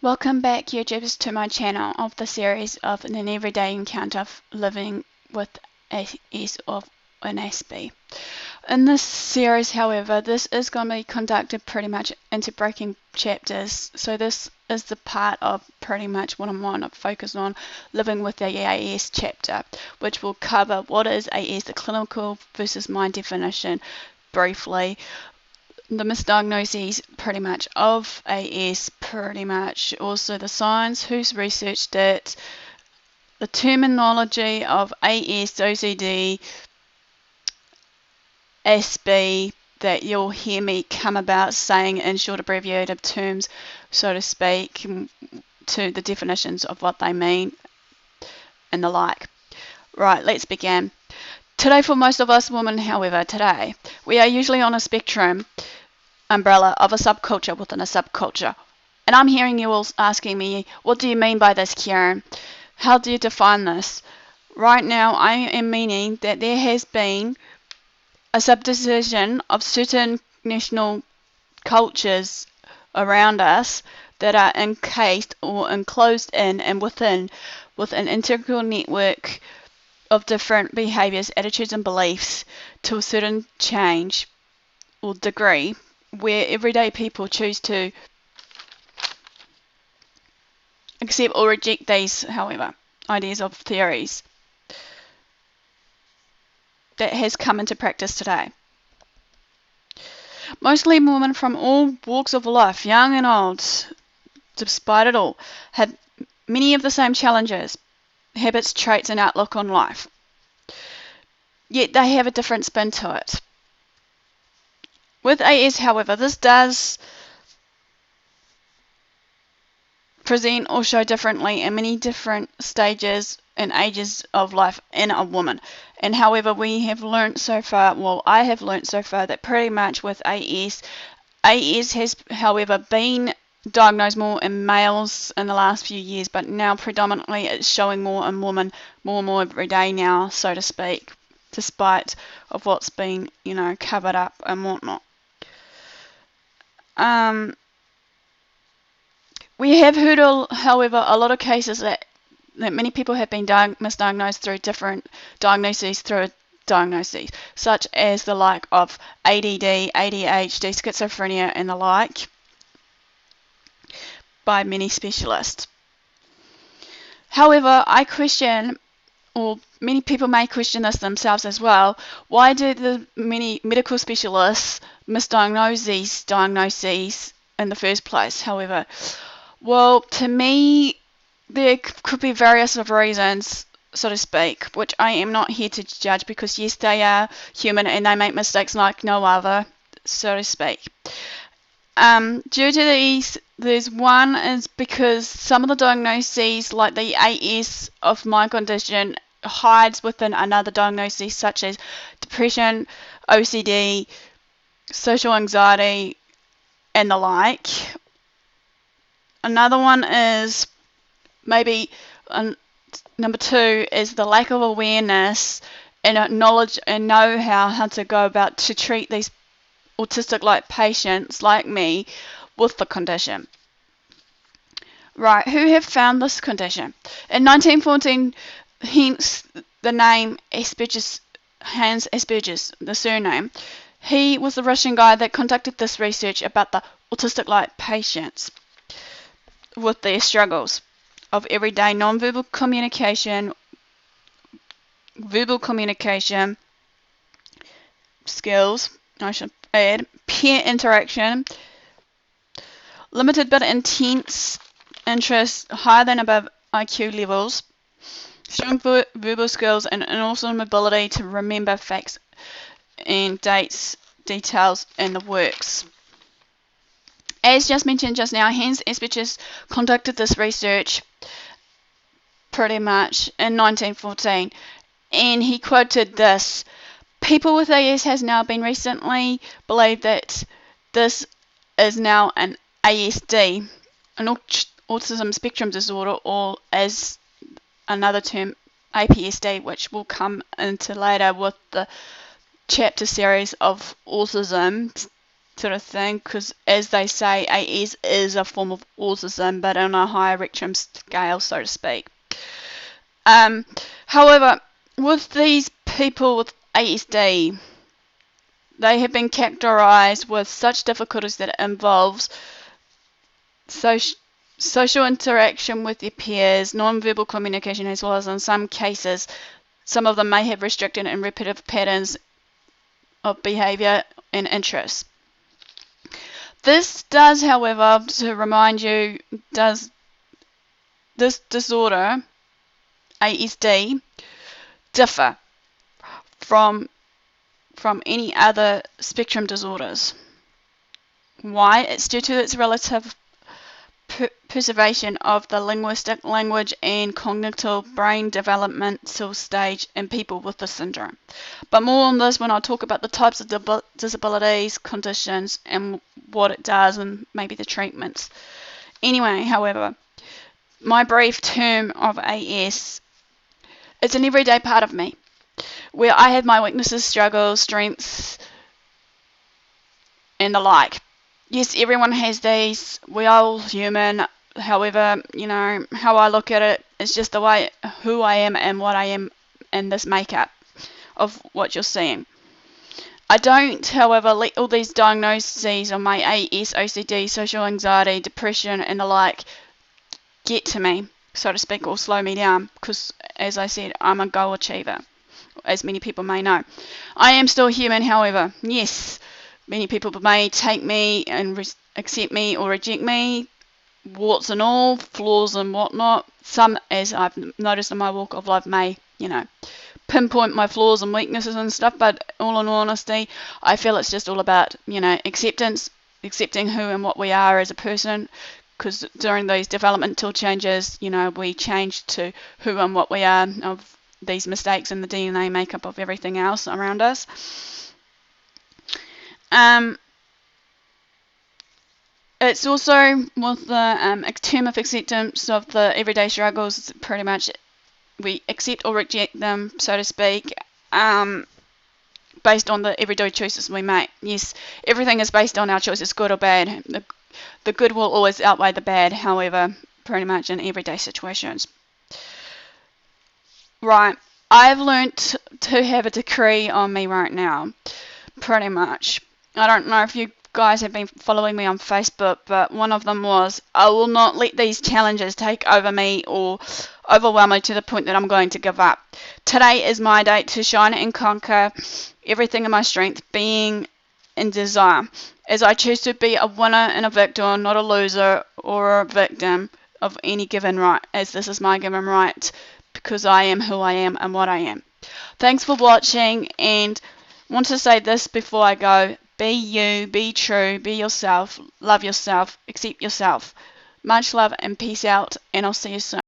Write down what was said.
Welcome back, YouTubers, to my channel of the series of an everyday encounter of living with AS of an SB. In this series, however, this is going to be conducted pretty much into breaking chapters. So this is the part of pretty much what I'm going to focus on, living with the AS chapter, which will cover what is AS, the clinical versus my definition briefly, the misdiagnoses pretty much of AS, pretty much also the science, who's researched it, the terminology of AS, OCD, SB that you'll hear me come about saying in short abbreviated terms, so to speak, to the definitions of what they mean and the like. Right, let's begin. Today, for most of us women, however, we are usually on a spectrum umbrella of a subculture within a subculture. And I'm hearing you all asking me, what do you mean by this, Kieran? How do you define this? Right now, I am meaning that there has been a subdivision of certain national cultures around us that are encased or enclosed in and within with an integral network of different behaviours, attitudes and beliefs to a certain change or degree, where everyday people choose to accept or reject these, however, ideas of theories that has come into practice today. Mostly women from all walks of life, young and old, despite it all, have many of the same challenges, habits, traits and outlook on life. Yet they have a different spin to it. With AS, however, this does present or show differently in many different stages and ages of life in a woman. And however, we have learnt so far, well, I have learnt so far that pretty much with AS has, however, been diagnosed more in males in the last few years, but now predominantly it's showing more in women, more and more every day now, so to speak, despite of what's been, covered up and whatnot. We have heard, however, a lot of cases that many people have been misdiagnosed through different diagnoses, such as the like of ADD, ADHD, schizophrenia, and the like, by many specialists. However, I question, or many people may question this themselves as well, why do the many medical specialists misdiagnose these diagnoses in the first place? However, well, to me, there could be various of reasons, so to speak, which I am not here to judge because, yes, they are human and they make mistakes like no other, so to speak. Due to these, there's one is because some of the diagnoses, like the AS of my condition, hides within another diagnosis such as depression, OCD, social anxiety, and the like. Another one is maybe number two is the lack of awareness and knowledge and know-how how to go about to treat these autistic-like patients like me with the condition. Right, who have found this condition? In 1914, hence the name Asperger's, Hans Asperger's, the surname. He was the Russian guy that conducted this research about the autistic-like patients with their struggles of everyday non-verbal communication, verbal communication skills, I should add, peer interaction, limited but intense interest, higher than above IQ levels, strong verbal skills, and also an ability to remember facts and dates, details, and the works. As just mentioned just now, Hans Asperger conducted this research pretty much in 1914, and he quoted this: people with AS has now been recently believed that this is now an ASD, an autism spectrum disorder, or as another term, APSD, which will come into later with the chapter series of autism sort of thing, because as they say, AS is a form of autism, but on a higher spectrum scale, so to speak. However, with these people with ASD, they have been characterized with such difficulties that it involves social interaction with their peers, non-verbal communication, as well as in some cases, some of them may have restricted and repetitive patterns of behavior and interests. This does, however, to remind you, does this disorder, ASD, differ from any other spectrum disorders? Why? It's due to its relative preservation of the linguistic, language, and cognitive brain developmental stage in people with the syndrome. But more on this when I talk about the types of disabilities, conditions, and what it does, and maybe the treatments. Anyway, however, my brief term of AS, it's an everyday part of me, where I have my weaknesses, struggles, strengths, and the like. Yes, everyone has these. We are all human. However, how I look at it is just the way who I am and what I am in this makeup of what you're seeing. I don't, however, let all these diagnoses of my AS, OCD, social anxiety, depression, and the like get to me, so to speak, or slow me down, because, as I said, I'm a goal achiever, as many people may know. I am still human, however. Yes, many people may take me and accept me or reject me, warts and all, flaws and whatnot. Some, as I've noticed in my walk of life, may, pinpoint my flaws and weaknesses and stuff, but all in honesty, I feel it's just all about, acceptance, accepting who and what we are as a person, because during these developmental changes, we change to who and what we are of these mistakes in the DNA makeup of everything else around us. It's also with the term of acceptance of the everyday struggles, pretty much we accept or reject them, so to speak, based on the everyday choices we make. Yes, everything is based on our choices, good or bad. The good will always outweigh the bad, however, pretty much in everyday situations. Right, I've learnt to have a decree on me right now, pretty much. I don't know if you guys have been following me on Facebook, but one of them was, I will not let these challenges take over me or overwhelm me to the point that I'm going to give up. Today is my day to shine and conquer everything in my strength, being in desire, as I choose to be a winner and a victor, not a loser or a victim of any given right, as this is my given right, because I am who I am and what I am. Thanks for watching, and want to say this before I go. Be you, be true, be yourself, love yourself, accept yourself. Much love and peace out, and I'll see you soon.